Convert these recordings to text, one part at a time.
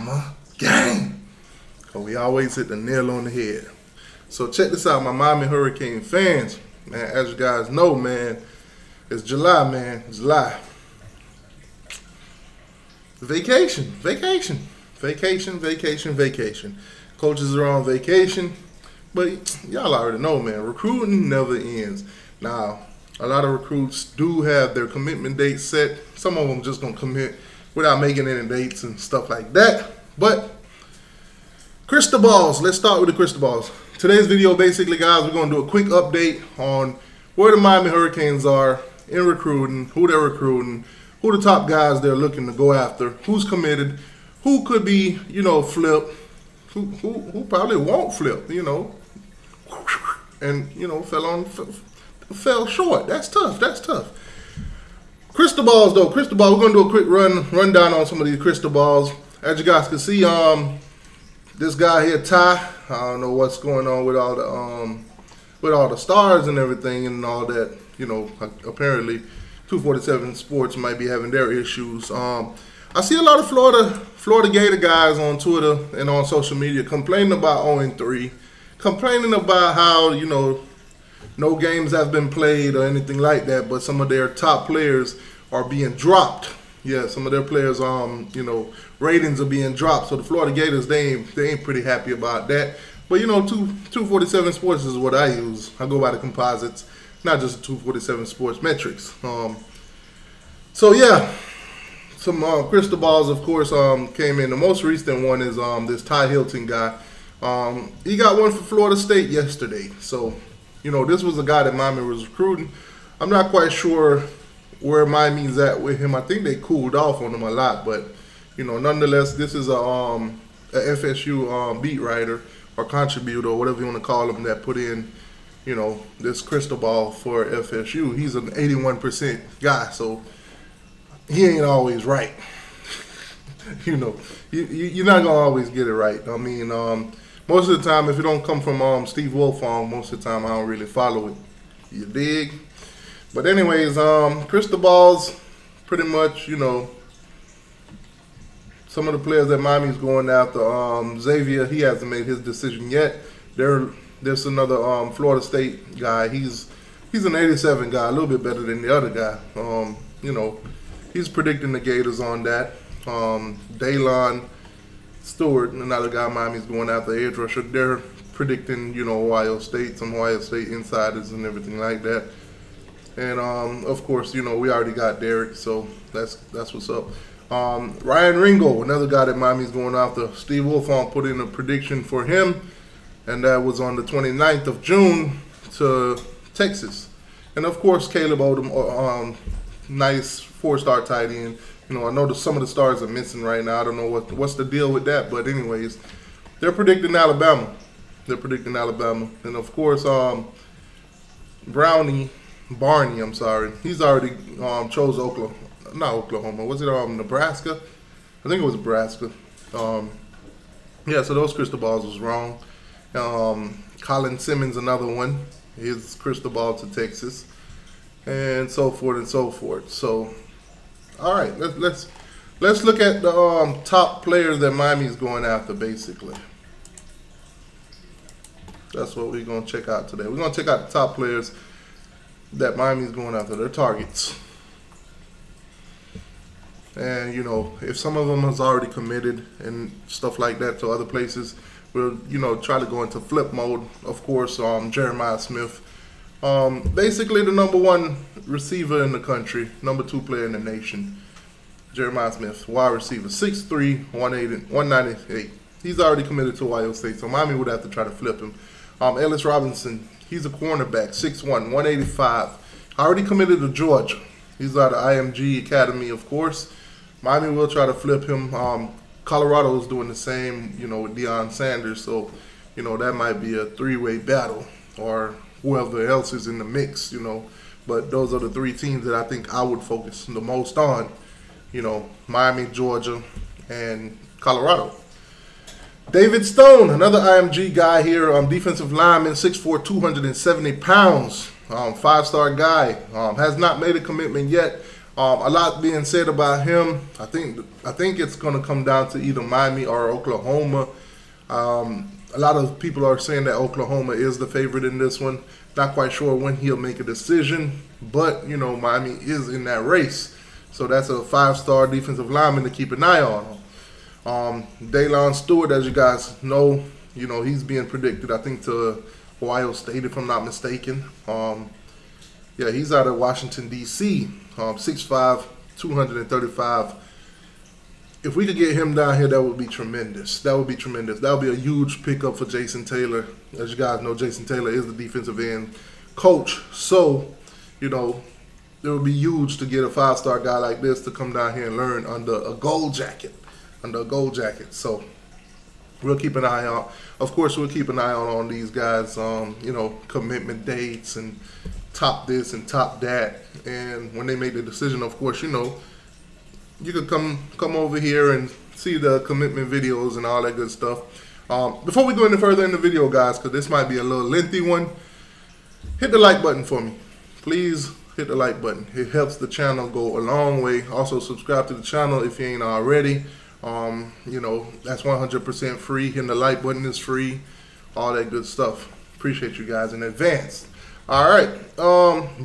Bama gang. But we always hit the nail on the head. So check this out, my Miami Hurricane fans. Man, as you guys know, man, it's July, man. July. Vacation. Coaches are on vacation. But y'all already know, man, recruiting never ends. Now, a lot of recruits do have their commitment dates set. Some of them just gonna commit without making any dates and stuff like that. But crystal balls, let's start with the crystal balls. Today's video, basically, guys, we're gonna do a quick update on where the Miami Hurricanes are in recruiting, who they're recruiting, who the top guys they're looking to go after, who's committed, who could be, you know, flipped, who probably won't flip, you know, and, you know, fell short. That's tough. Crystal balls, though. Crystal ball. We're gonna do a quick rundown on some of these crystal balls. As you guys can see, this guy here, Ty. I don't know what's going on with all the stars and everything and all that. You know, apparently, 247 Sports might be having their issues. I see a lot of Florida Gator guys on Twitter and on social media complaining about 0-3, complaining about how, you know, no games have been played or anything like that, but some of their top players are being dropped. Yeah, some of their players, you know, ratings are being dropped. So the Florida Gators, they ain't pretty happy about that. But, you know, 247 Sports is what I use. I go by the composites, not just 247 Sports metrics. So, yeah. Some crystal balls, of course, came in. The most recent one is this Ty Hilton guy. He got one for Florida State yesterday. So, you know, this was a guy that Miami was recruiting. I'm not quite sure where Miami's at with him. I think they cooled off on him a lot. But, you know, nonetheless, this is a FSU beat writer or contributor or whatever you want to call him that put in, you know, this crystal ball for FSU. He's an 81% guy. So he ain't always right. You know, you're not going to always get it right. I mean, most of the time, if it don't come from Steve Wilfong, most of the time I don't really follow it. You dig? But anyways, crystal balls, pretty much, you know, some of the players that Miami's going after. Xavier, he hasn't made his decision yet. There's another Florida State guy. He's an 87 guy, a little bit better than the other guy. You know, he's predicting the Gators on that. Daylon Stewart, another guy Miami's going after, edge rusher. They're predicting, you know, Ohio State, some Ohio State insiders and everything like that. And of course, you know, we already got Derek, so that's what's up. Ryan Ringo, another guy that Miami's going after. Steve Wilfong put in a prediction for him, and that was on the 29th of June to Texas. And of course, Caleb Odom, nice 4-star tight end. You know, I know some of the stars are missing right now. I don't know what's the deal with that, but anyways, they're predicting Alabama. And of course, Barney, I'm sorry, he's already chose Oklahoma. Was it Nebraska? I think it was Nebraska. Yeah, so those crystal balls was wrong. Colin Simmons, another one, his crystal ball to Texas, and so forth and so forth. So, all right, let's look at the top players that Miami's going after, basically. That's what we're going to check out today. We're going to check out the top players that Miami's going after, their targets. And, you know, if some of them has already committed and stuff like that to other places, we'll, you know, try to go into flip mode. Of course, Jeremiah Smith. Basically the #1 receiver in the country, #2 player in the nation. Jeremiah Smith, wide receiver, 6'3", 198. He's already committed to Ohio State, so Miami would have to try to flip him. Ellis Robinson, he's a cornerback, 6'1", 185. Already committed to Georgia. He's out of IMG Academy, of course. Miami will try to flip him. Colorado is doing the same, you know, with Deion Sanders. So, you know, that might be a 3-way battle, or whoever else is in the mix, you know. But those are the 3 teams that I think I would focus the most on. You know, Miami, Georgia, and Colorado. David Stone, another IMG guy here, defensive lineman, 6'4", 270 pounds, 5-star guy, has not made a commitment yet. A lot being said about him. I think it's going to come down to either Miami or Oklahoma. A lot of people are saying that Oklahoma is the favorite in this one. Not quite sure when he'll make a decision, but you know, Miami is in that race. So that's a 5-star defensive lineman to keep an eye on. Daylon Stewart, as you guys know, you know, he's being predicted, I think, to Ohio State, if I'm not mistaken. Yeah, he's out of Washington, D.C., 6'5", 235. If we could get him down here, that would be tremendous. That would be tremendous. That would be a huge pickup for Jason Taylor. As you guys know, Jason Taylor is the defensive end coach. So, you know, it would be huge to get a 5-star guy like this to come down here and learn under a gold jacket. So we'll keep an eye out. Of course, we'll keep an eye on these guys, you know, commitment dates and top this and top that. And when they make the decision, of course, you know, you could come over here and see the commitment videos and all that good stuff. Before we go any further in the video, guys, because this might be a little lengthy one, hit the like button for me. Please hit the like button. It helps the channel go a long way. Also, subscribe to the channel if you ain't already. You know, that's 100% free. Hitting the like button is free. All that good stuff. Appreciate you guys in advance. All right.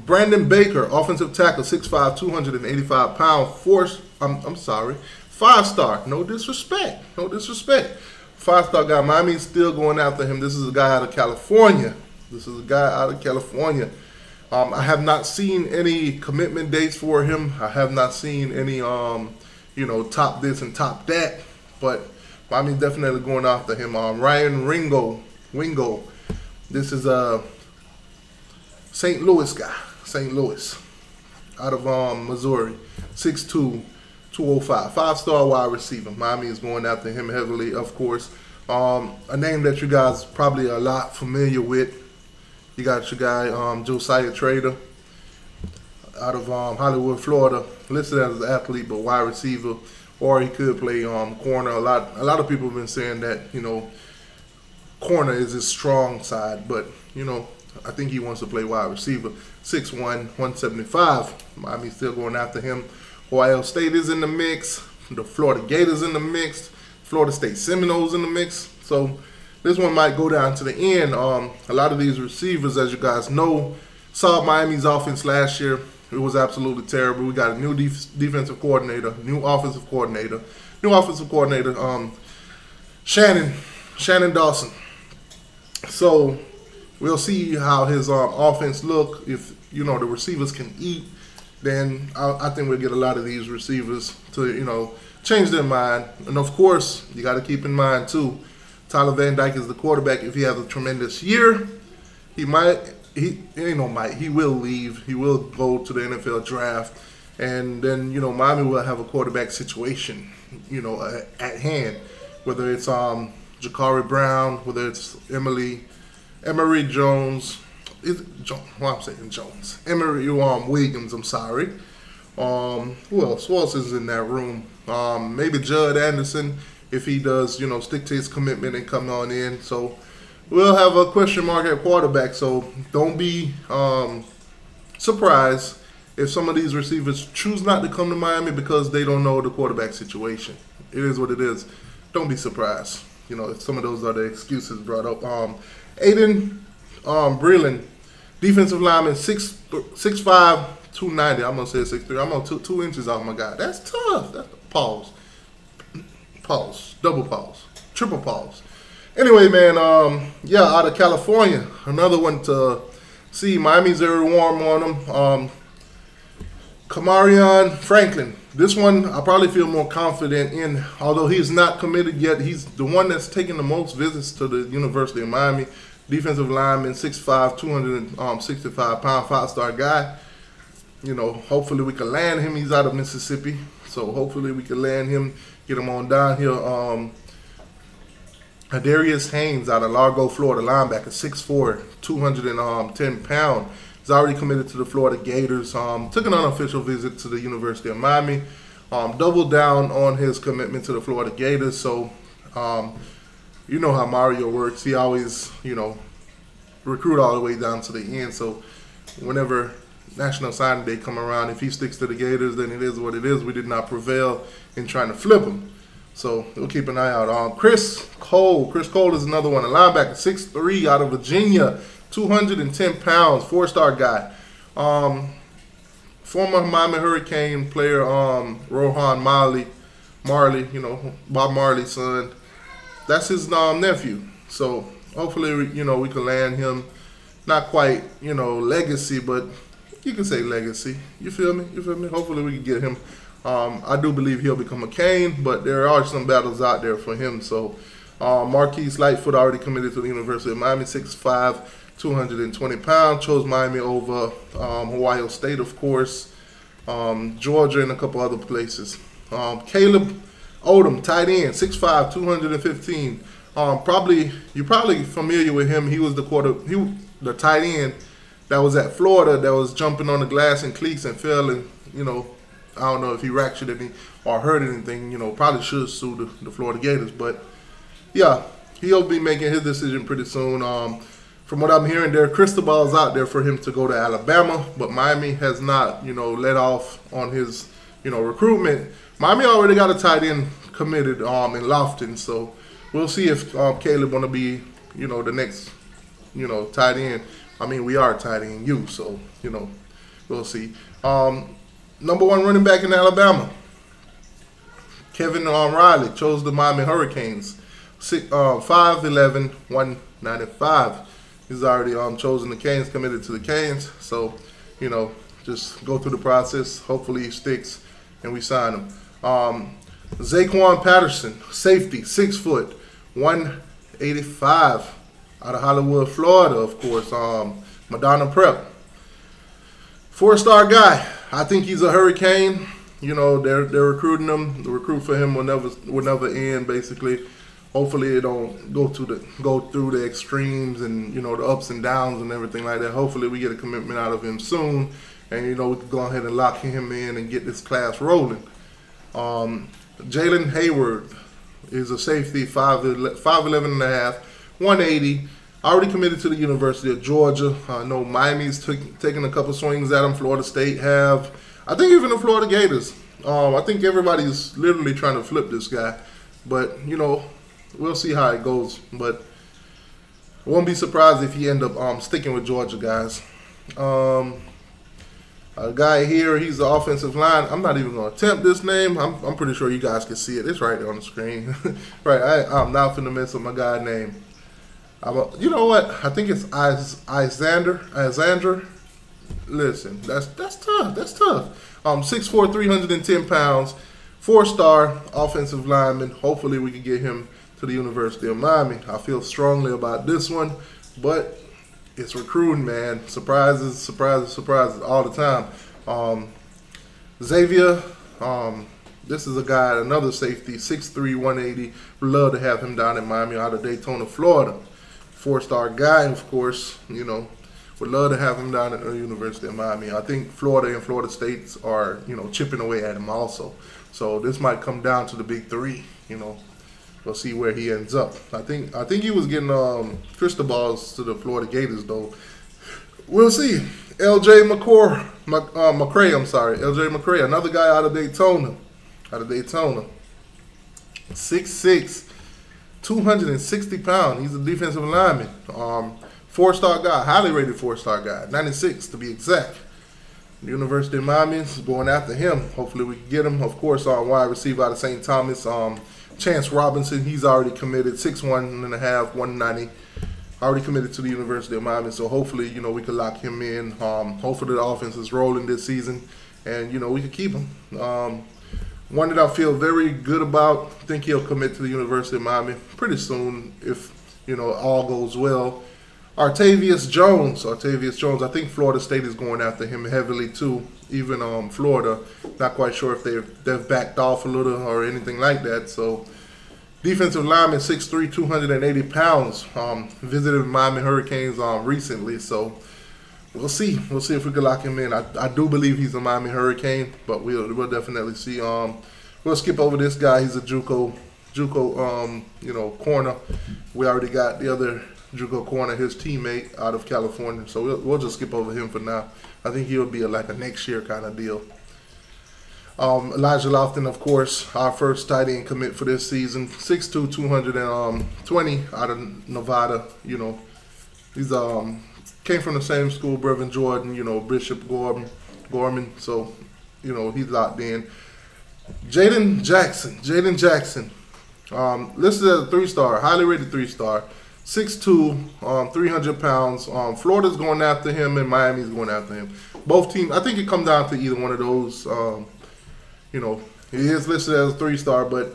Brandon Baker, offensive tackle, 6'5", 285 pounds. I'm sorry, 5-star. No disrespect. 5-star guy. Miami's still going after him. This is a guy out of California. I have not seen any commitment dates for him. I have not seen any, you know, top this and top that. But Miami's definitely going after him. Ryan Wingo. This is a St. Louis guy. St. Louis. Out of Missouri. 6'2", 205. 5-star wide receiver. Miami is going after him heavily, of course. A name that you guys probably are a lot familiar with. You got your guy, Josiah Trader, out of Hollywood, Florida. Listed as an athlete, but wide receiver. Or he could play corner. A lot of people have been saying that, you know, corner is his strong side. But, you know, I think he wants to play wide receiver. 6'1", 175. Miami's still going after him. Ohio State is in the mix. The Florida Gators in the mix. Florida State Seminoles in the mix. So this one might go down to the end. A lot of these receivers, as you guys know, saw Miami's offense last year. It was absolutely terrible. We got a new defensive coordinator, new offensive coordinator, Shannon Dawson. So we'll see how his offense look. If, you know, the receivers can eat, then I think we'll get a lot of these receivers to, you know, change their mind. And of course, you got to keep in mind too, Tyler Van Dyke is the quarterback. If he has a tremendous year, he will leave. He will go to the NFL draft. And then, you know, Miami will have a quarterback situation, you know, at hand. Whether it's Jakari Brown, whether it's Emory Jones. Emory Williams, I'm sorry. Who else is in that room? Maybe Judd Anderson, if he does, you know, stick to his commitment and come on in. So we'll have a question mark at quarterback. So don't be surprised if some of these receivers choose not to come to Miami because they don't know the quarterback situation. It is what it is. Don't be surprised. You know, if some of those are the excuses brought up. Aiden Breland, defensive lineman, 6'5", 290. I'm gonna say 6'3". I'm on 2 inches off my guy. That's tough. That's pause, double pause, triple pause. Anyway, man, yeah, out of California, another one to see. Miami's very warm on him. Kamarion Franklin. This one I probably feel more confident in, although he's not committed yet. He's the one that's taking the most visits to the University of Miami. Defensive lineman, 6'5", 265 pound, 5-star guy. You know, hopefully we can land him. He's out of Mississippi, so hopefully we can land him, get him on down here. Darius Haynes out of Largo, Florida, linebacker, 6'4", 210 pound. He's already committed to the Florida Gators. Took an unofficial visit to the University of Miami. Doubled down on his commitment to the Florida Gators. So, you know how Mario works. He always, you know, recruit all the way down to the end. So, whenever National Signing Day come around, if he sticks to the Gators, then it is what it is. We did not prevail in trying to flip him. So we'll keep an eye out. Chris Cole. Chris Cole is another one. A linebacker, 6'3", out of Virginia, 210 pounds, 4-star guy. Former Miami Hurricane player, Rohan Marley, you know, Bob Marley's son. That's his nephew. So hopefully, you know, we can land him. Not quite, you know, legacy, but you can say legacy. You feel me? You feel me? Hopefully we can get him. I do believe he'll become a Cane, but there are some battles out there for him. So Marquise Lightfoot already committed to the University of Miami, 6'5", 220 pounds. Chose Miami over Ohio State, of course, Georgia, and a couple other places. Caleb Odom, tight end, 6'5", 215. You're probably familiar with him. He was the tight end that was at Florida that was jumping on the glass and cleats and fell, and, you know, I don't know if he fractured any or hurt anything. You know, probably should sue the Florida Gators, but yeah, he'll be making his decision pretty soon. From what I'm hearing, there are crystal balls out there for him to go to Alabama, but Miami has not, you know, let off on his, you know, recruitment. Miami already got a tight end committed in Lofton, so we'll see if Caleb want to be, you know, the next, you know, tight end. I mean, we are tight end you, so, you know, we'll see. Number 1 running back in Alabama, Kevin Riley, chose the Miami Hurricanes, 5'11", 195. He's already chosen the Canes, committed to the Canes. So, you know, just go through the process. Hopefully he sticks and we sign him. Zaquan Patterson, safety, 6 foot, 185, out of Hollywood, Florida, of course. Madonna Prep. 4-star guy. I think he's a Hurricane. You know, they're recruiting him. The recruit for him will never end, basically. Hopefully it don't go through the extremes and, you know, the ups and downs and everything like that. Hopefully we get a commitment out of him soon, and, you know, we can go ahead and lock him in and get this class rolling. Jalen Hayward is a safety, 5'11 and a half, 180. Already committed to the University of Georgia. I know Miami's taking a couple swings at him. Florida State have. I think even the Florida Gators. I think everybody's literally trying to flip this guy. But, you know, we'll see how it goes. But I won't be surprised if he end up sticking with Georgia, guys. A guy here, he's the offensive line. I'm not even going to attempt this name. I'm pretty sure you guys can see it. It's right there on the screen. Right, I'm not finna mess up my guy's name. You know what? I think it's Isander. Listen, that's tough. That's tough. 6'4", 310 pounds, 4-star offensive lineman. Hopefully we can get him to the University of Miami. I feel strongly about this one, but it's recruiting, man. Surprises, surprises, surprises all the time. Xavier, this is a guy, another safety, 6'3", 180. Would love to have him down in Miami, out of Daytona, Florida. 4-star guy, of course, you know. Would love to have him down at the University of Miami. I think Florida and Florida State are, you know, chipping away at him also. So this might come down to the big 3, you know. We'll see where he ends up. I think he was getting crystal balls to the Florida Gators, though. We'll see. L.J. McCray, L.J. McCray, another guy out of Daytona. 6'6", 260 pounds. He's a defensive lineman. 4-star guy, highly rated 4-star guy, 96 to be exact. The University of Miami is going after him. Hopefully we can get him. Of course, wide receiver out of St. Thomas, Chance Robinson, he's already committed, 6'1 and a half, 190. Already committed to the University of Miami, so hopefully, you know, we can lock him in. Hopefully the offense is rolling this season, and, you know, we can keep him. One that I feel very good about, I think he'll commit to the University of Miami pretty soon if, you know, all goes well. Artavius Jones, I think Florida State is going after him heavily too. Even Florida, not quite sure if they've backed off a little or anything like that. So, defensive lineman, 6'3", 280 pounds. Visited Miami Hurricanes recently, so we'll see. We'll see if we can lock him in. I do believe he's a Miami Hurricane, but we'll definitely see. We'll skip over this guy. He's a JUCO, you know, corner. We already got the other Jugo Corner, his teammate out of California. So we'll just skip over him for now. I think he'll be like a next year kind of deal. Elijah Lofton, of course, our first tight end commit for this season. 6'2", 220 out of Nevada. You know, he's came from the same school, Brevin Jordan. You know, Bishop Gorman. So, you know, he's locked in. Jaden Jackson, listed as a 3-star, highly rated 3-star. 6'2", 300 pounds. Florida's going after him and Miami's going after him. Both teams, I think it comes down to either one of those. You know, he is listed as a 3-star, but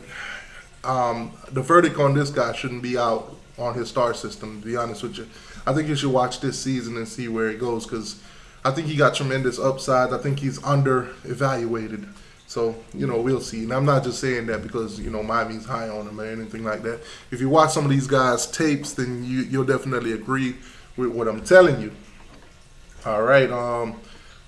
the verdict on this guy shouldn't be out on his star system, to be honest with you. I think you should watch this season and see where it goes, because I think he got tremendous upside. I think he's under-evaluated. So, you know, we'll see. And I'm not just saying that because, you know, Miami's high on him or anything like that. If you watch some of these guys' tapes, then you'll definitely agree with what I'm telling you. All right,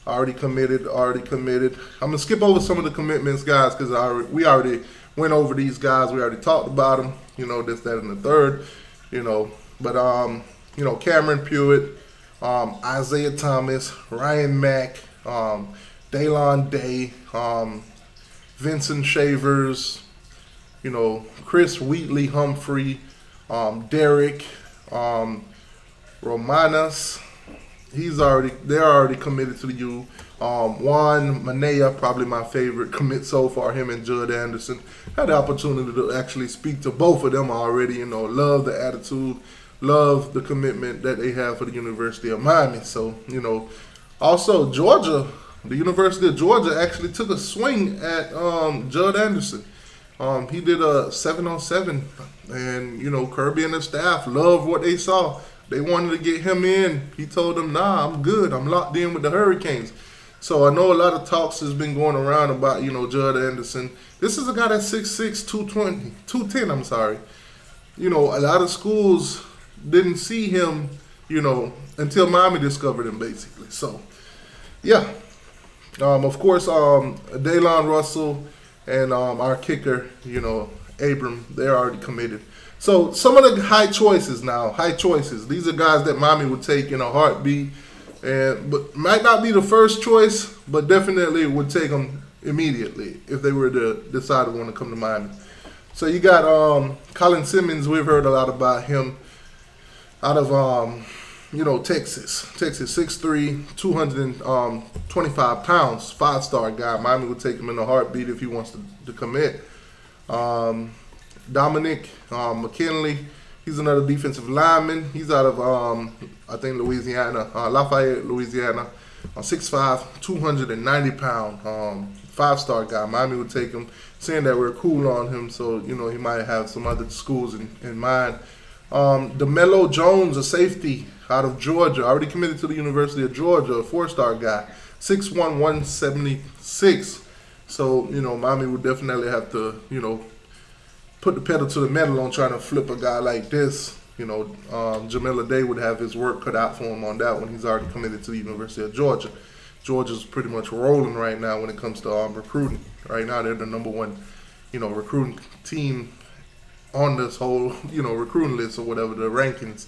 already committed. I'm going to skip over some of the commitments, guys, because we already went over these guys. We already talked about them, you know, this, that, and the third, you know. But, you know, Cameron Pewitt, Isaiah Thomas, Ryan Mack, Daylon Day, Vincent Shavers, you know, Chris Wheatley Humphrey, Derek, Romanas. They're already committed to the U. Juan Manea, probably my favorite commit so far, him and Judd Anderson. Had the opportunity to actually speak to both of them already, you know, love the attitude, love the commitment that they have for the University of Miami. So, you know, also Georgia, the University of Georgia actually took a swing at Judd Anderson. He did a 7-on-7, and, you know, Kirby and the staff loved what they saw. They wanted to get him in. He told them, nah, I'm good. I'm locked in with the Hurricanes. So I know a lot of talks has been going around about, you know, Judd Anderson. This is a guy that's 6'6", 210, I'm sorry. You know, a lot of schools didn't see him, you know, until Miami discovered him, basically. So, yeah. Of course, Daylon Russell and our kicker, you know, Abram, they're already committed. So some of the high choices. These are guys that Miami would take in a heartbeat, but might not be the first choice, but definitely would take them immediately if they were to decide to want to come to Miami. So you got Colin Simmons. We've heard a lot about him out of you know, Texas, 6'3", 225 pounds, 5-star guy. Miami would take him in a heartbeat if he wants to commit. Dominic McKinley, he's another defensive lineman. He's out of, I think, Louisiana, Lafayette, Louisiana. 6'5", 290 pound, 5-star guy. Miami would take him, saying that we're cool on him, so, you know, he might have some other schools in mind. DeMelo Jones, a safety out of Georgia, already committed to the University of Georgia, a 4-star guy, 6'1", 176. So, you know, Miami would definitely have to, you know, put the pedal to the metal on trying to flip a guy like this. You know, Jamila Day would have his work cut out for him on that one. He's already committed to the University of Georgia. Georgia's pretty much rolling right now when it comes to recruiting. Right now, they're the #1, you know, recruiting team on this whole, you know, recruiting list or whatever, the rankings.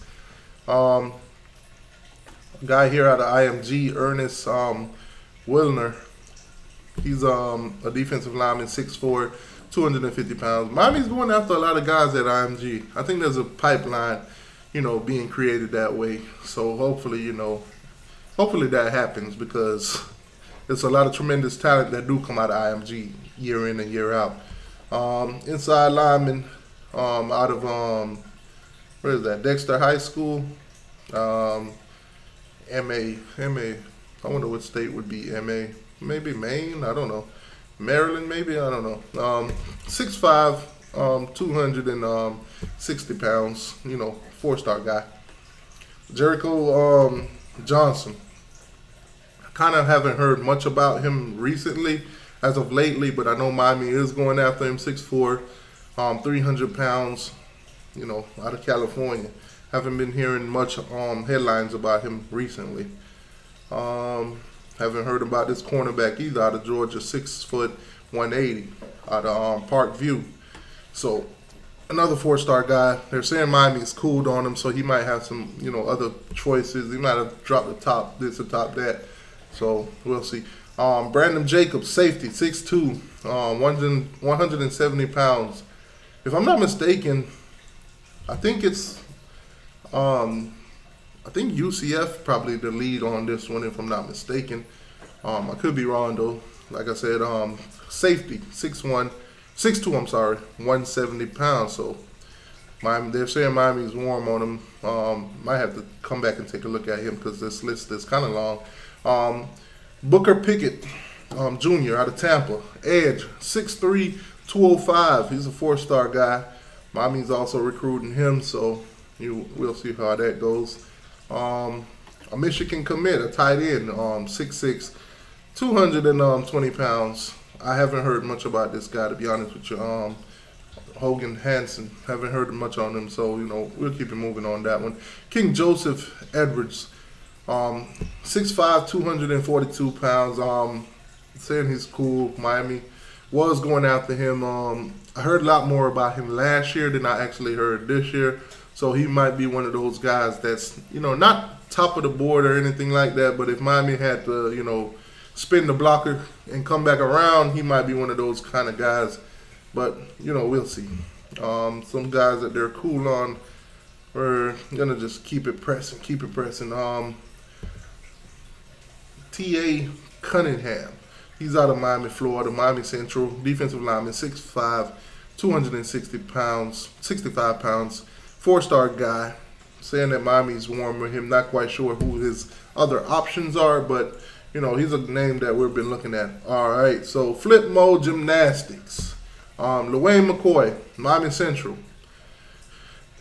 Guy here out of IMG, Ernest Wilner. He's a defensive lineman, 6'4", 250 pounds. Miami's going after a lot of guys at IMG. I think there's a pipeline, you know, being created that way. So hopefully, you know, hopefully that happens, because there's a lot of tremendous talent that do come out of IMG year in and year out. Inside lineman out of, where is that, Dexter High School. MA. I wonder what state would be MA. Maybe Maine, I don't know. Maryland, maybe, I don't know. 6'5", 260 pounds, you know, 4-star guy. Jericho Johnson. I kind of haven't heard much about him recently, as of lately, but I know Miami is going after him. 6'4", 300 pounds, you know, out of California. Haven't been hearing much headlines about him recently. Haven't heard about this cornerback either, out of Georgia, 6 foot 180, out of Park View. So another 4-star guy. They're saying Miami's cooled on him, so he might have some, other choices. He might have dropped the top this or top that. So we'll see. Brandon Jacobs, safety, 6'2", 170 pounds. If I'm not mistaken, I think it's I think UCF probably the lead on this one, if I'm not mistaken. I could be wrong though. Like I said, safety, 6'1", 6'2", I'm sorry, 170 pounds. So Miami, they're saying Miami's warm on him. Might have to come back and take a look at him because this list is kind of long. Booker Pickett, Jr. out of Tampa, edge, 6'3", 205. He's a 4-star guy. Miami's also recruiting him, so we'll see how that goes. A Michigan commit, a tight end, 6'6", 220 pounds. I haven't heard much about this guy, to be honest with you. Hogan Hansen, haven't heard much on him, so we'll keep it moving on that one. King Joseph Edwards, 6'5", 242 pounds. Saying he's cool. Miami was going after him. I heard a lot more about him last year than I actually heard this year. So he might be one of those guys that's, not top of the board or anything like that. But if Miami had to, spin the blocker and come back around, he might be one of those kind of guys. But, we'll see. Some guys that they're cool on, we're going to just keep it pressing, T.A. Cunningham. He's out of Miami, Florida, Miami Central. Defensive lineman, 6'5", 260 pounds, 65 pounds. 4-star guy. Saying that Miami's warm with him. Not quite sure who his other options are, but, he's a name that we've been looking at. All right, so Flip Mode Gymnastics. Dwayne McCoy, Miami Central.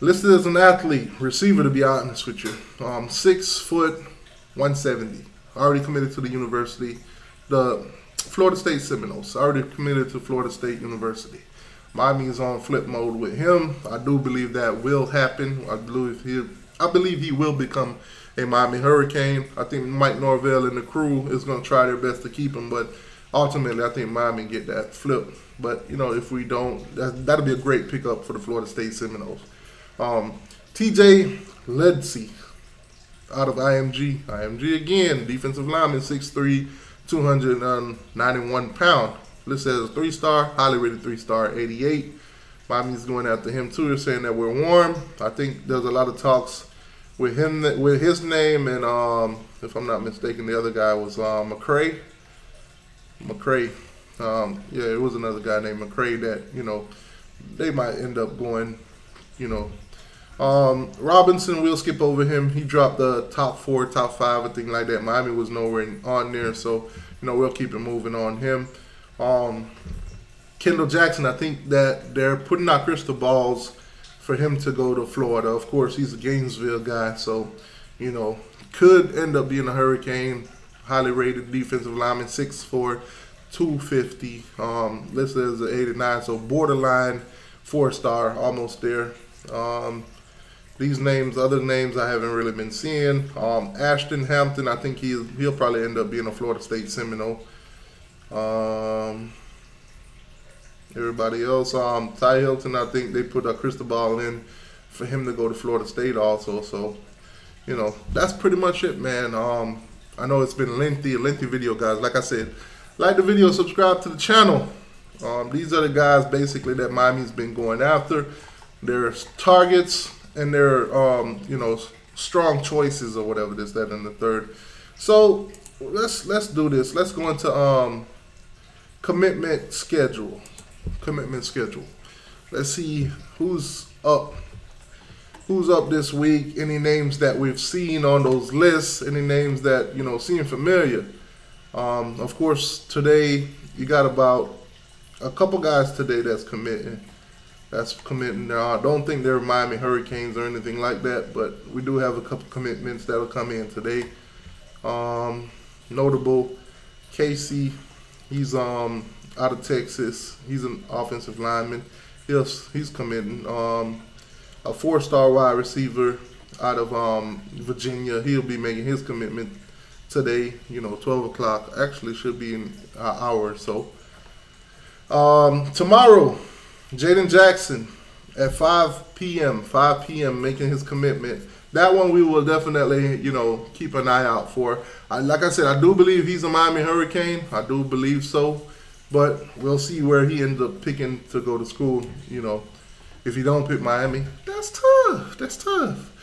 Listed as an athlete, receiver to be honest with you. 6 foot, 170. Already committed to the university. The Florida State Seminoles. Already committed to Florida State University. Miami is on flip mode with him. I do believe that will happen. I believe he will become a Miami Hurricane. I think Mike Norvell and the crew is going to try their best to keep him, but ultimately I think Miami get that flip. But if we don't, that'll be a great pickup for the Florida State Seminoles. TJ Ledsey out of IMG. IMG again, defensive lineman, 6'3", 291 pounds. Listed as a 3-star, highly rated 3-star, 88. Miami's going after him too. They're saying that we're warm. I think there's a lot of talks with him, with his name, and if I'm not mistaken, the other guy was McCray. Yeah, it was another guy named McCray that they might end up going. Robinson, we'll skip over him. He dropped the top 4, top 5, a thing like that. Miami was nowhere on there, so we'll keep it moving on him. Kendall Jackson, I think that they're putting out crystal balls for him to go to Florida. Of course, he's a Gainesville guy, so could end up being a Hurricane. Highly rated defensive lineman, 6'4", 250. Listed as an 89, so borderline 4-star, almost there. These names, other names I haven't really been seeing. Ashton Hampton, I think he'll probably end up being a Florida State Seminole. Everybody else, Ty Hilton, I think they put a crystal ball in for him to go to Florida State also. So, that's pretty much it, man. I know it's been a lengthy video, guys. Like I said, like the video, subscribe to the channel. These are the guys basically that Miami's been going after. Their targets and their strong choices or whatever this, that, and the third. So let's do this. Let's go into commitment schedule. Let's see who's up this week. Any names that we've seen on those lists, any names that seem familiar. Of course, today you got about a couple guys today that's committing. I don't think they're Miami Hurricanes or anything like that, but we do have a couple commitments that'll come in today. Notable, Casey, he's out of Texas. He's an offensive lineman. He's committing. A 4-star wide receiver out of Virginia. He'll be making his commitment today. 12 o'clock. Actually, should be in an hour or so. Tomorrow, Jaden Jackson at 5 p.m. 5 p.m. making his commitment. That one we will definitely, you know, keep an eye out for. Like I said, I do believe he's a Miami Hurricane. I do believe so. But we'll see where he ends up picking to go to school. You know, if he don't pick Miami, that's tough. That's tough.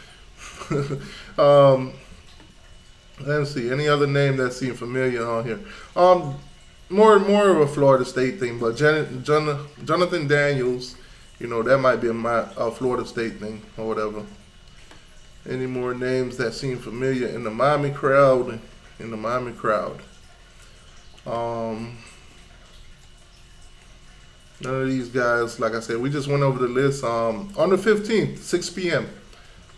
Let's see. Any other name that seemed familiar on here? More of a Florida State thing, but Jonathan Daniels, you know, that might be a Florida State thing or whatever. Any more names that seem familiar in the Miami crowd? None of these guys, like I said, we just went over the list. On the 15th, 6 p.m.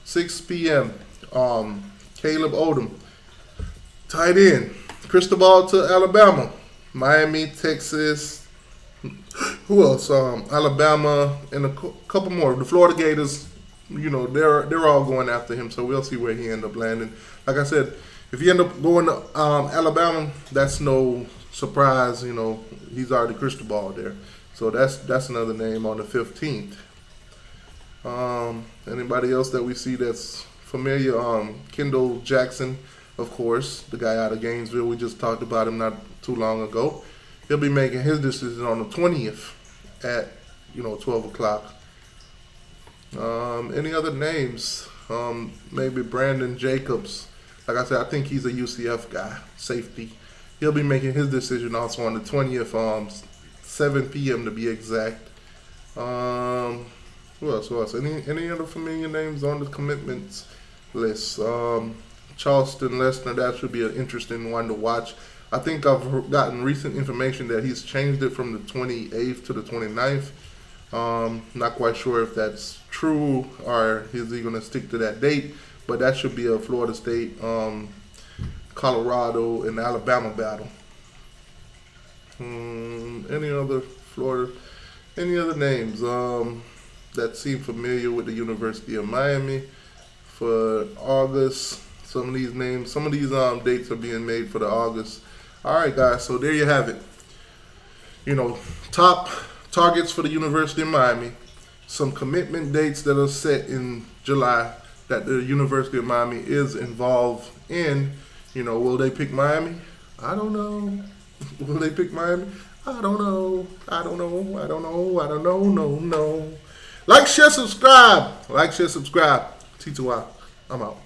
6 p.m. Caleb Odom, tight end. Cristobal to Alabama. Miami, Texas. Who else? Alabama and a couple more. The Florida Gators. You know, they're all going after him, so we'll see where he end up landing. Like I said, if he end up going to Alabama, that's no surprise. You know, he's already Cristobal there, so that's another name on the 15th. Anybody else that we see that's familiar? Kendall Jackson, of course, the guy out of Gainesville. We just talked about him not too long ago. He'll be making his decision on the 20th at 12 o'clock. Any other names? Maybe Brandon Jacobs. Like I said, I think he's a UCF guy, safety. He'll be making his decision also on the 20th, 7 p.m. to be exact. Who else? Any other familiar names on the commitments list? Charleston Lesnar, that should be an interesting one to watch. I think I've gotten recent information that he's changed it from the 28th to the 29th. Not quite sure if that's true or is he going to stick to that date, but that should be a Florida State, Colorado, and Alabama battle. Any other names that seem familiar with the University of Miami for August? Some of these dates are being made for the August. All right, guys, so there you have it. Top targets for the University of Miami, some commitment dates that are set in July that the University of Miami is involved in. Will they pick Miami? I don't know. Will they pick Miami? I don't know. No. Like, share, subscribe. T2I. I'm out.